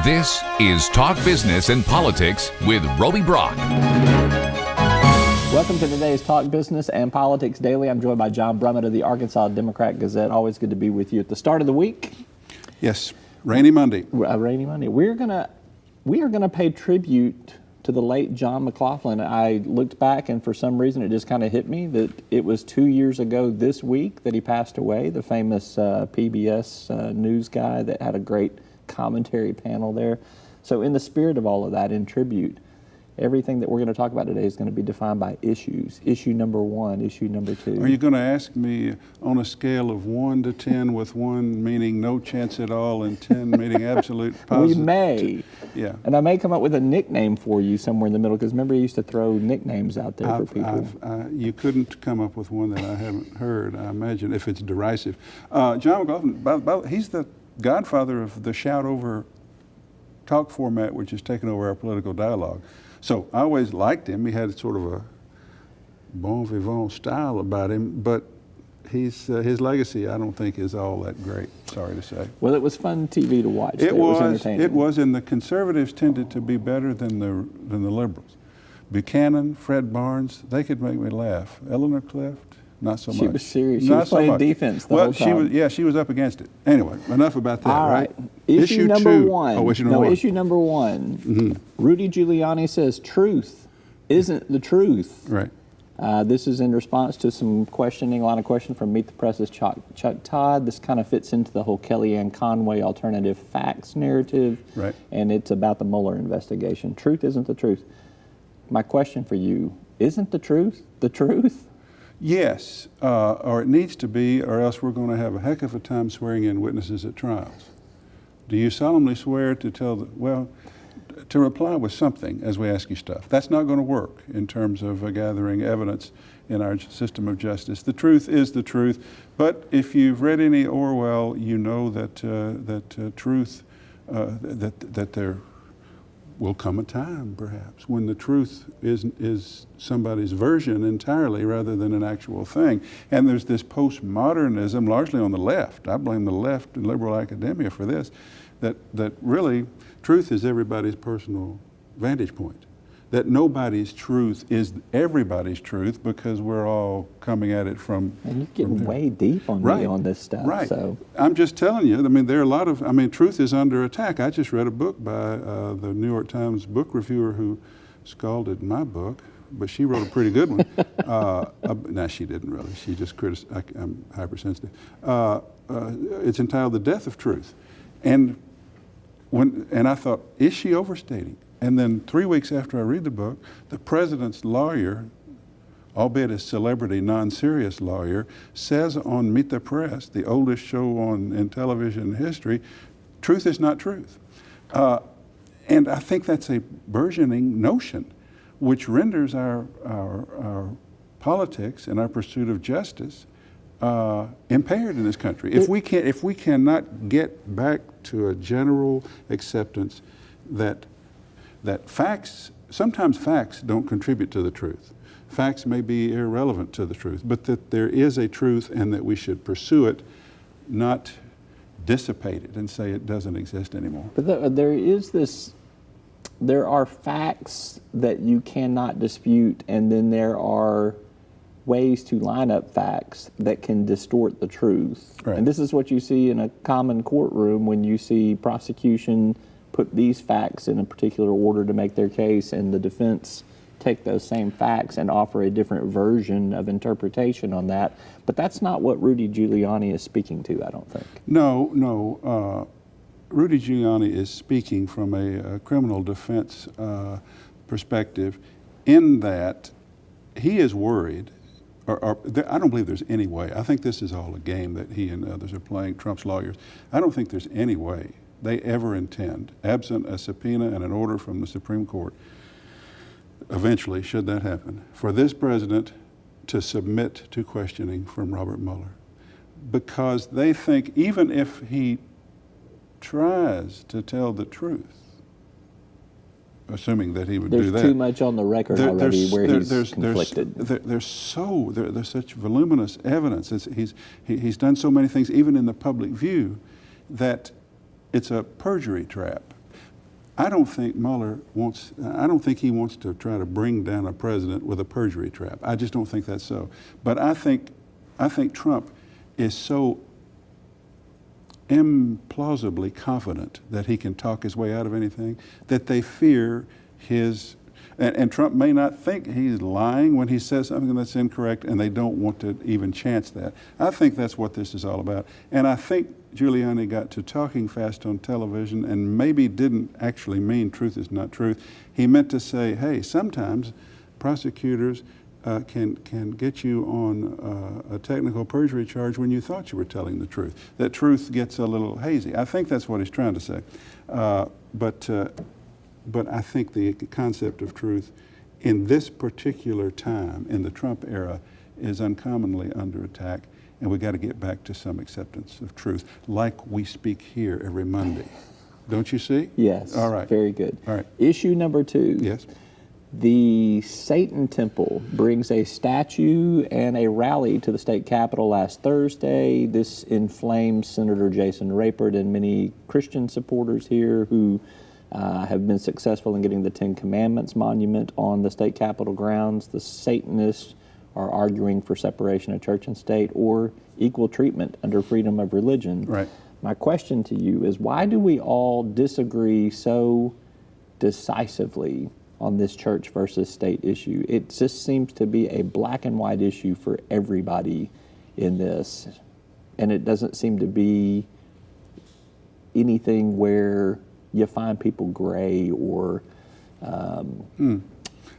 This is Talk Business and Politics with Roby Brock. Welcome to today's Talk Business and Politics Daily. I'm joined by John Brummett of the Arkansas Democrat-Gazette. Always good to be with you at the start of the week. Yes, rainy Monday. Rainy Monday. We are gonna pay tribute to the late John McLaughlin. I looked back, and for some reason, it just kind of hit me that it was 2 years ago this week that he passed away. The famous PBS news guy that had a great commentary panel there. So in the spirit of all of that, in tribute, everything that we're going to talk about today is going to be defined by issues. Issue number 1, issue number 2. Are you going to ask me on a scale of 1 to 10, with 1 meaning no chance at all and 10 meaning absolute positive? We may. Yeah. And I may come up with a nickname for you somewhere in the middle, because remember, you used to throw nicknames out there for people. You couldn't come up with one that I haven't heard, I imagine, if it's derisive. John McLaughlin, he's the godfather of the shout over talk format, which has taken over our political dialogue. So I always liked him. He had sort of a bon vivant style about him, but his legacy, I don't think, is all that great, sorry to say. Well, it was fun TV to watch. It was entertaining. It was, and the conservatives tended to be better than the liberals. Buchanan, Fred Barnes, they could make me laugh. Eleanor Clift, not so much. She was serious. She was playing defense the whole time. She was up against it. Anyway, enough about that, all right? Issue number 2. 1. Oh, issue number 1. Issue number 1. Mm-hmm. Rudy Guiliani says truth isn't the truth. Right. This is in response to some questioning, a lot of questions from Meet the Press's Chuck Todd. This kind of fits into the whole Kellyanne Conway alternative facts narrative. Right. And it's about the Mueller investigation. Truth isn't the truth. My question for you, isn't the truth the truth? Yes, or it needs to be, or else we're going to have a heck of a time swearing in witnesses at trials. Do you solemnly swear to to reply with something as we ask you stuff? That's not going to work in terms of gathering evidence in our system of justice. The truth is the truth, but if you've read any Orwell, you know that truth, that there will come a time, perhaps, when the truth is somebody's version entirely rather than an actual thing. And there's this postmodernism, largely on the left. I blame the left and liberal academia for this, that really truth is everybody's personal vantage point. That nobody's truth is everybody's truth, because we're all coming at it from... And you're getting way deep on me on this stuff. Right. So. I'm just telling you, there are a lot of... truth is under attack. I just read a book by the New York Times book reviewer who scalded my book, but she wrote a pretty good one. No, she didn't really. She just criticized... I'm hypersensitive. It's entitled The Death of Truth. And I thought, is she overstating? And then 3 weeks after I read the book, the president's lawyer, albeit a celebrity, non-serious lawyer, says on Meet the Press, the oldest show in television history, truth is not truth. And I think that's a burgeoning notion, which renders our politics and our pursuit of justice impaired in this country. If we cannot get back to a general acceptance that sometimes facts don't contribute to the truth. Facts may be irrelevant to the truth, but that there is a truth and that we should pursue it, not dissipate it and say it doesn't exist anymore. But there are facts that you cannot dispute, and then there are ways to line up facts that can distort the truth. Right. And this is what you see in a common courtroom when you see prosecution put these facts in a particular order to make their case, and the defense take those same facts and offer a different version of interpretation on that. But that's not what Rudy Giuliani is speaking to, I don't think. No. Rudy Giuliani is speaking from a criminal defense perspective, in that he is worried, I don't believe there's any way. I think this is all a game that he and others are playing, Trump's lawyers. I don't think there's any way they ever intend, absent a subpoena and an order from the Supreme Court, eventually, should that happen, for this president to submit to questioning from Robert Mueller. Because they think even if he tries to tell the truth, assuming that he would do that. There's too much on the record already where he's conflicted. There's such voluminous evidence. He's done so many things, even in the public view, that it's a perjury trap. I don't think Mueller wants, I don't think he wants to try to bring down a president with a perjury trap. I just don't think that's so. But I think Trump is so implausibly confident that he can talk his way out of anything that they fear his, and Trump may not think he's lying when he says something that's incorrect, and they don't want to even chance that. I think that's what this is all about. And I think Giuliani got to talking fast on television and maybe didn't actually mean truth is not truth. He meant to say, hey, sometimes prosecutors can get you on a technical perjury charge when you thought you were telling the truth. That truth gets a little hazy. I think that's what he's trying to say. But I think the concept of truth in this particular time, in the Trump era, is uncommonly under attack, and we got to get back to some acceptance of truth, like we speak here every Monday. Don't you see? Yes. All right. Very good. All right. Issue number 2. Yes. The Satan Temple brings a statue and a rally to the state capitol last Thursday. This inflamed Senator Jason Rapert and many Christian supporters here who have been successful in getting the Ten Commandments monument on the state capitol grounds. The Satanists are arguing for separation of church and state or equal treatment under freedom of religion. Right. My question to you is, why do we all disagree so decisively on this church versus state issue? It just seems to be a black and white issue for everybody in this, and it doesn't seem to be anything where you find people gray or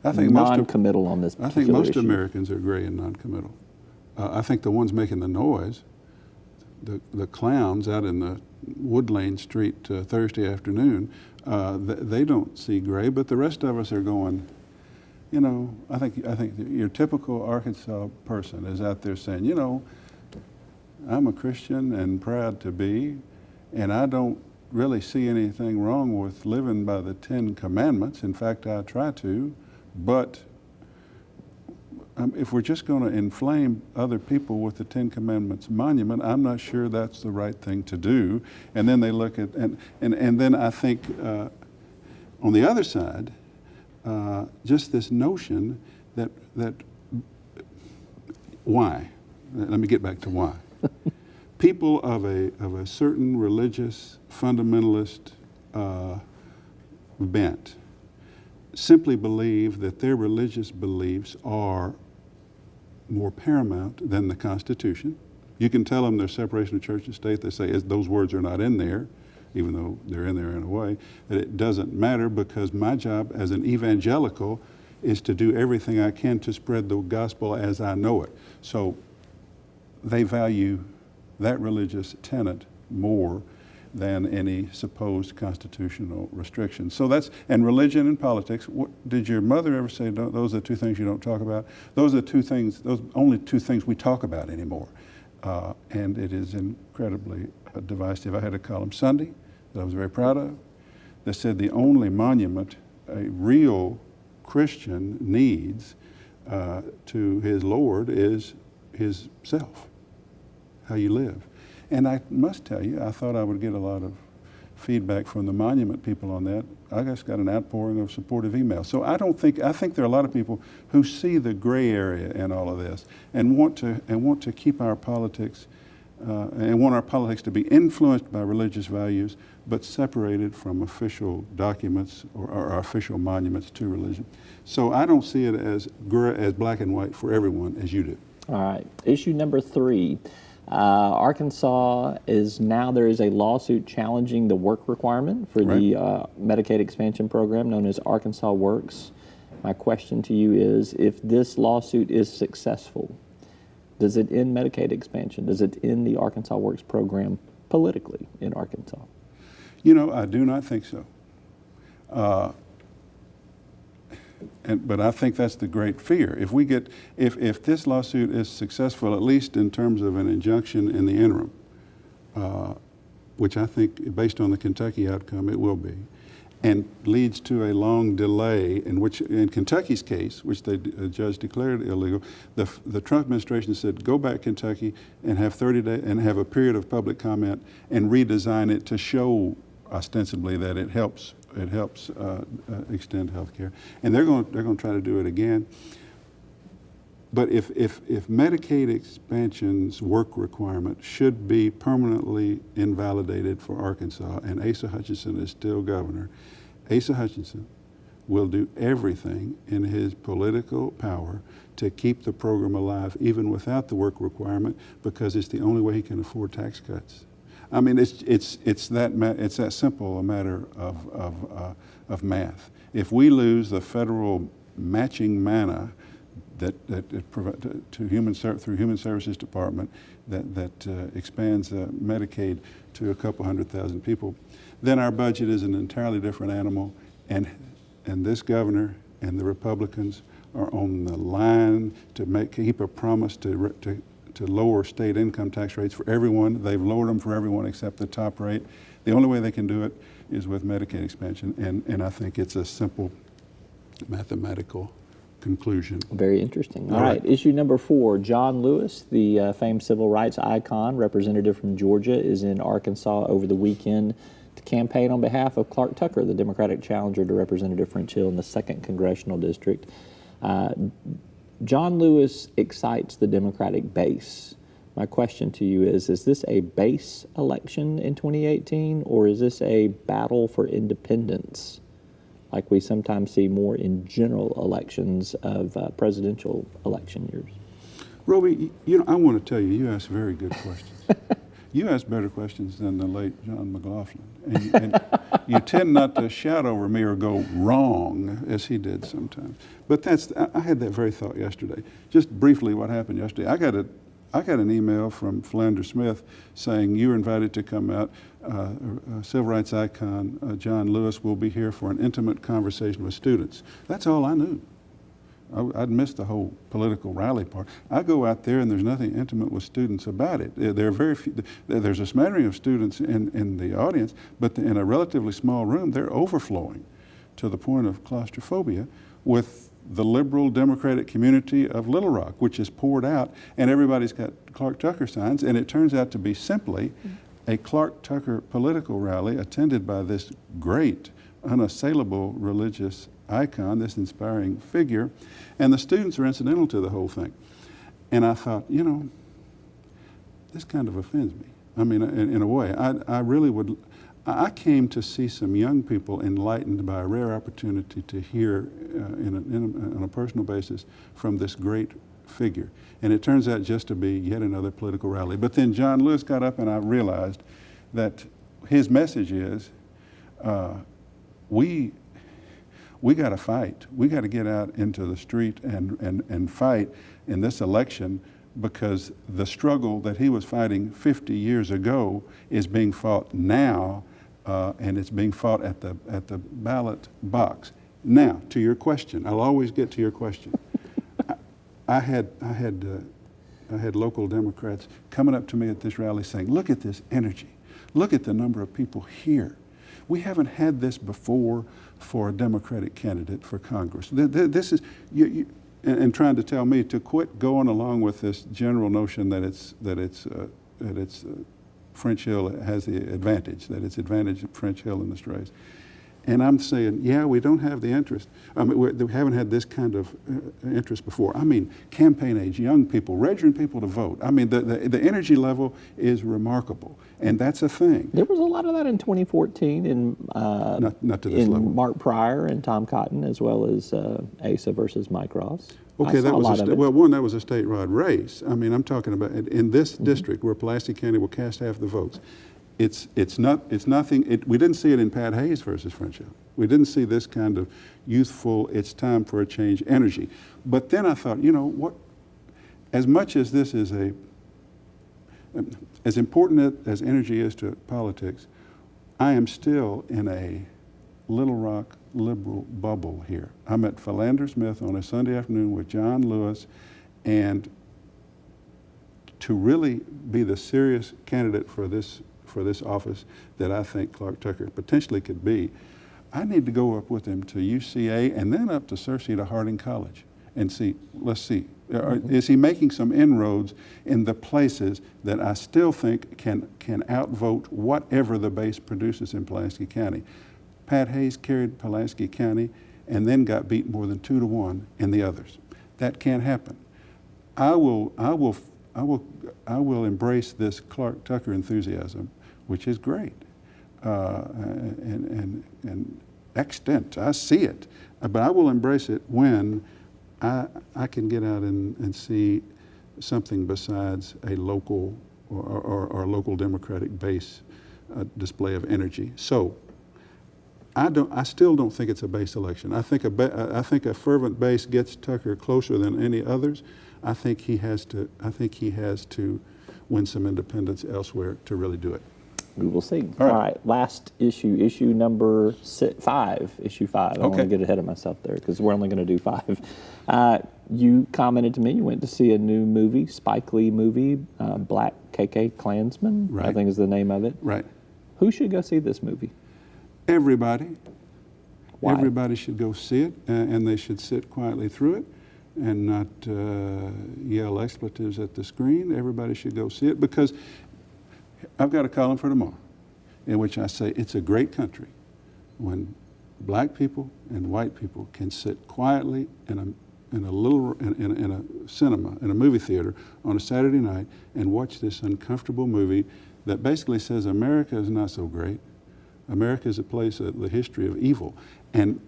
I think non-committal on this particular issue. I think most Americans are gray and non-committal. I think the ones making the noise, the clowns out in the Wood Lane Street Thursday afternoon, they don't see gray, but the rest of us are going, you know, I think your typical Arkansas person is out there saying, you know, I'm a Christian and proud to be, and I don't really see anything wrong with living by the Ten Commandments. In fact, I try to, but if we're just going to inflame other people with the Ten Commandments monument, I'm not sure that's the right thing to do. And then they look at, and then I think on the other side, just this notion that why? Let me get back to why. People of a certain religious fundamentalist bent simply believe that their religious beliefs are more paramount than the Constitution. You can tell them there's separation of church and state. They say those words are not in there, even though they're in there in a way, that it doesn't matter because my job as an evangelical is to do everything I can to spread the gospel as I know it. So they value that religious tenet more than any supposed constitutional restrictions. So that's, and religion and politics, did your mother ever say, those are 2 things you don't talk about? Those are 2 things, those only 2 things we talk about anymore. And it is incredibly divisive. I had a column Sunday that I was very proud of that said the only monument a real Christian needs to his Lord is his self, how you live. And I must tell you, I thought I would get a lot of feedback from the monument people on that. I just got an outpouring of supportive emails. So I think there are a lot of people who see the gray area in all of this and want to keep our politics and want our politics to be influenced by religious values, but separated from official documents or official monuments to religion. So I don't see it as black and white for everyone as you do. All right. Issue number 3. Arkansas there is a lawsuit challenging the work requirement for the Medicaid expansion program known as Arkansas Works. My question to you is, if this lawsuit is successful, does it end Medicaid expansion? Does it end the Arkansas Works program politically in Arkansas? You know, I do not think so. But I think that's the great fear. If this lawsuit is successful, at least in terms of an injunction in the interim, which I think, based on the Kentucky outcome, it will be, and leads to a long delay, in Kentucky's case, which the judge declared illegal, the Trump administration said, go back Kentucky and have 30 days and have a period of public comment and redesign it to show ostensibly that it helps extend health care, and they're going to try to do it again. But if Medicaid expansion's work requirement should be permanently invalidated for Arkansas, and Asa Hutchinson is still governor, Asa Hutchinson will do everything in his political power to keep the program alive, even without the work requirement, because it's the only way he can afford tax cuts. I mean, it's that simple a matter of math. If we lose the federal matching manna through Human Services Department that expands Medicaid to a couple 100,000 people, then our budget is an entirely different animal, and this governor and the Republicans are on the line to keep a promise to lower state income tax rates for everyone. They've lowered them for everyone except the top rate. The only way they can do it is with Medicaid expansion, and I think it's a simple mathematical conclusion. Very interesting. All right. Issue number 4, John Lewis, the famed civil rights icon, representative from Georgia, is in Arkansas over the weekend to campaign on behalf of Clark Tucker, the Democratic challenger to Representative French Hill in the 2nd Congressional District. John Lewis excites the Democratic base. My question to you is this a base election in 2018, or is this a battle for independence, like we sometimes see more in general elections of presidential election years? Roby, I want to tell you, you ask very good questions. You ask better questions than the late John McLaughlin. And you tend not to shout over me or go wrong, as he did sometimes. But I had that very thought yesterday. Just briefly, what happened yesterday. I got an email from Philander Smith saying you were invited to come out. Civil rights icon John Lewis will be here for an intimate conversation with students. That's all I knew. I'd missed the whole political rally part. I go out there and there's nothing intimate with students about it. There are very few, there's a smattering of students in the audience, but in a relatively small room, they're overflowing to the point of claustrophobia with the liberal Democratic community of Little Rock, which is poured out, and everybody's got Clark Tucker signs, and it turns out to be simply a Clark Tucker political rally attended by this great, unassailable religious icon, this inspiring figure, and the students are incidental to the whole thing. And I thought, this kind of offends me. I mean, in a way, I really would. I came to see some young people enlightened by a rare opportunity to hear on a personal basis from this great figure. And it turns out just to be yet another political rally. But then John Lewis got up and I realized that his message is, we got to fight. We got to get out into the street and fight in this election, because the struggle that he was fighting 50 years ago is being fought now, and it's being fought at the ballot box. Now, to your question, I'll always get to your question. I had local Democrats coming up to me at this rally saying, "Look at this energy. Look at the number of people here. We haven't had this before for a Democratic candidate for Congress." This is and trying to tell me to quit going along with this general notion that it's French Hill has the advantage, that it's advantage of French Hill in this race. And I'm saying, yeah, we don't have the interest. I mean, we haven't had this kind of interest before. I mean, campaign age, young people, registering people to vote. I mean, the energy level is remarkable, and that's a thing. There was a lot of that in 2014 in not to this level. Mark Pryor and Tom Cotton, as well as Asa versus Mike Ross. Okay, that was that was a statewide race. I mean, I'm talking about in this district where Pulaski County will cast half the votes. It's nothing. We didn't see it in Pat Hayes versus French Hill. We didn't see this kind of youthful, it's time for a change energy. But then I thought, what? As much as this is as important as energy is to politics, I am still in a Little Rock liberal bubble here. I'm at Philander Smith on a Sunday afternoon with John Lewis, and to really be the serious candidate for this office that I think Clark Tucker potentially could be, I need to go up with him to UCA and then up to Searcy to Harding College and see, let's see, is he making some inroads in the places that I still think can outvote whatever the base produces in Pulaski County? Pat Hayes carried Pulaski County and then got beat more than 2-1 in the others. That can't happen. I will embrace this Clark Tucker enthusiasm, which is great, and extent. I see it, but I will embrace it when I can get out and see something besides a local or local Democratic base display of energy. So I still don't think it's a base election. I think a fervent base gets Tucker closer than any others. I think he has to win some independents elsewhere to really do it. We will see. All right. All right. Last issue number 5. Issue 5. I don't want to get ahead of myself there because we're only going to do 5. You commented to me you went to see a new movie, Spike Lee movie, Black KK Klansman, Right. I think is the name of it. Right. Who should go see this movie? Everybody. Why? Everybody should go see it, and they should sit quietly through it and not yell expletives at the screen. Everybody should go see it because I've got a column for tomorrow in which I say it's a great country when black people and white people can sit quietly in a cinema, in a movie theater on a Saturday night and watch this uncomfortable movie that basically says America is not so great. America is a place of the history of evil. And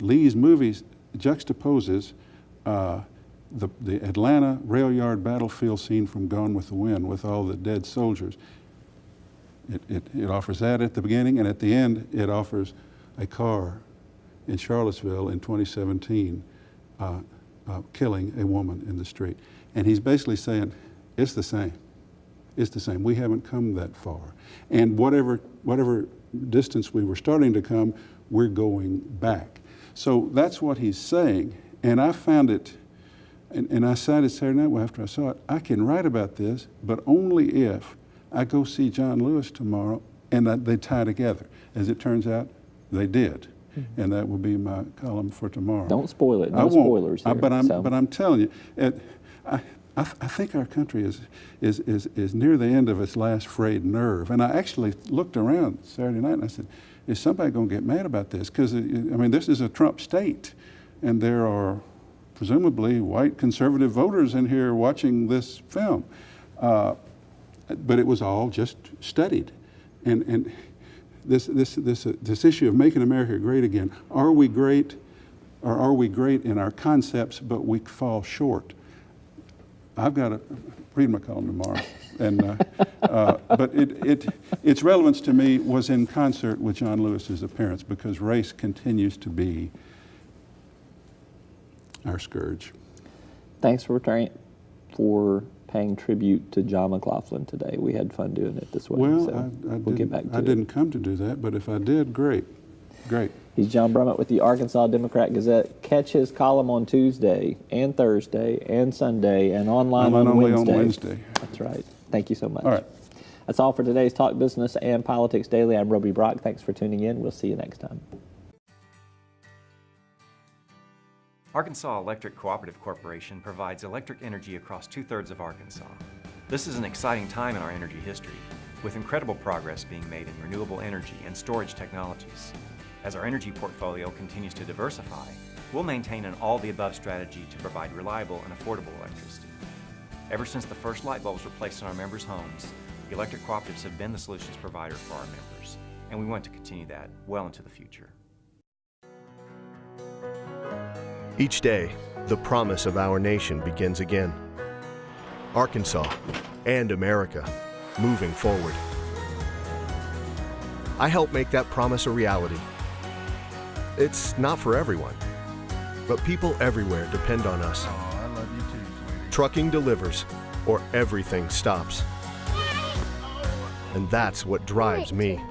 Lee's movies juxtaposes the Atlanta rail yard battlefield scene from Gone with the Wind with all the dead soldiers. It offers that at the beginning, and at the end it offers a car in Charlottesville in 2017 killing a woman in the street. And he's basically saying, it's the same. It's the same. We haven't come that far. And whatever distance we were starting to come, we're going back. So that's what he's saying. And I found it, and I cited Saturday Night after I saw it, I can write about this, but only if I go see John Lewis tomorrow and they tie together. As it turns out, they did. Mm-hmm. And that will be my column for tomorrow. Don't spoil it. No spoilers here. But I'm telling you, I think our country is near the end of its last frayed nerve. And I actually looked around Saturday night and I said, is somebody going to get mad about this? Because, I mean, this is a Trump state. And there are presumably white conservative voters in here watching this film. But it was all just studied. And this issue of making America great again, are we great, or are we great in our concepts, but we fall short? I've got to read my column tomorrow. And, but its relevance to me was in concert with John Lewis's appearance, because race continues to be our scourge. Thanks for paying tribute to John McLaughlin today. We had fun doing it this way. Well, so we'll get back to it. I didn't come to do that, but if I did, great. Great. He's John Brummett with the Arkansas Democrat-Gazette. Catch his column on Tuesday and Thursday and Sunday and online on Wednesday. On Wednesday. That's right. Thank you so much. All right. That's all for today's Talk Business and Politics Daily. I'm Roby Brock. Thanks for tuning in. We'll see you next time. Arkansas Electric Cooperative Corporation provides electric energy across 2/3 of Arkansas. This is an exciting time in our energy history, with incredible progress being made in renewable energy and storage technologies. As our energy portfolio continues to diversify, we'll maintain an all-the-above strategy to provide reliable and affordable electricity. Ever since the first light bulbs were placed in our members' homes, the electric cooperatives have been the solutions provider for our members, and we want to continue that well into the future. Each day, the promise of our nation begins again. Arkansas and America, moving forward. I help make that promise a reality. It's not for everyone, but people everywhere depend on us. Oh, I love you too, sweetie. Trucking delivers, or everything stops. And that's what drives me.